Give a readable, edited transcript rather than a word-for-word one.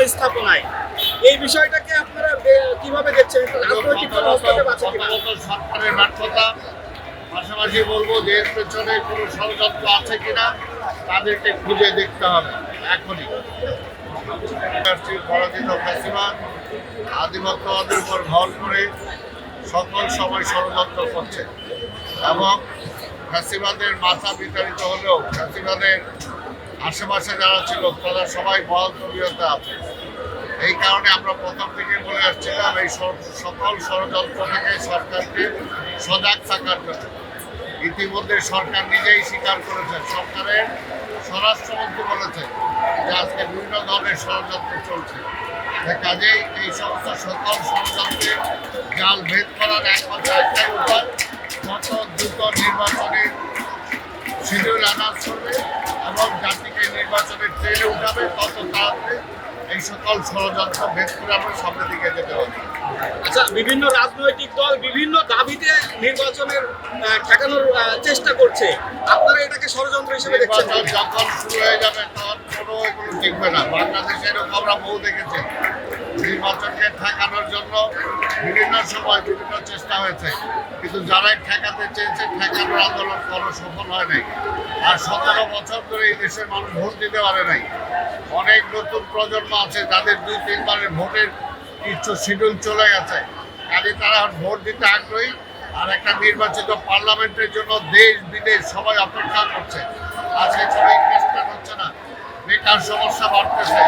ব্যবস্থাপনায়, এই বিষয়টাকে আপনারা কিভাবে দেখছেন? রাজনৈতিক কোনো হস্তক্ষেপ আছে কিনা? সরকারের ব্যর্থতা, পাশাপাশি বলবো যে এর পেছনে কোনো ষড়যন্ত্র আছে কিনা তাদেরকে খুঁজে দেখতে হবে এখনই। পরাজিত ফ্যাসিবাদ আধিপত্যবাদের উপর ভর করে সকল সময় ষড়যন্ত্র করছে এবং ফ্যাসিবাদের মাথা বিতাড়িত হলেও ফ্যাসিবাদের আশেপাশে যারা ছিল তারা সবাই বহাল তবিয়তে আছে। এই কারণে আমরা প্রথম থেকে বলে আসছিলাম এই সকল ষড়যন্ত্র থেকে সরকারকে সজাগ থাকার জন্য। ইতিমধ্যে সরকার নিজেই স্বীকার করেছে, সরকারের স্বরাষ্ট্রমন্ত্রী বলেছে যে আজকে বিভিন্ন ধরনের ষড়যন্ত্র চলছে। কাজেই এই সমস্ত সকল ষড়যন্ত্রে জাল ভেদ করার একমাত্র একটাই উপায়, যত দ্রুত নির্বাচনের শিডিউল অ্যানাউন্স করবে এবং জাতিকে নির্বাচনের ট্রেনে উঠাবে, তত তাড়াতাড়ি এই সকল ষড়যন্ত্র ভেদ করে আমরা সামনের দিকে যেতে হবে। আচ্ছা, বিভিন্ন রাজনৈতিক দল বিভিন্ন দাবিতে নির্বাচনের ঠেকানোর চেষ্টা করছে, আপনারা এটাকে ষড়যন্ত্র হিসেবে দেখছেন? নির্বাচন যখন শুরু হয়ে যাবে তখন কোনো এগুলো টিকবে না। বাংলাদেশে এরকম আমরা বহু দেখেছি, নির্বাচনকে ঠেকানোর জন্য বিভিন্ন সময় বিভিন্ন চেষ্টা হয়েছে, কিন্তু যারাই ঠেকাতে চেয়েছে ঠেকানোর আন্দোলন কোনো সফল হয় নাই। আর 17 বছর ধরে এই দেশের মানুষ ভোট দিতে পারে নাই। অনেক নতুন প্রজন্ম আছে যাদের 2-3 বারের ভোটের কিছু শিডিউল চলে গেছে, কাজে তারা ভোট দিতে আগ্রহী। আর একটা নির্বাচিত পার্লামেন্টের জন্য দেশ বিদেশ সবাই অপেক্ষা করছে। আজকে কোনো ইনভেস্টমেন্ট হচ্ছে না, বেকার সমস্যা বাড়তেছে,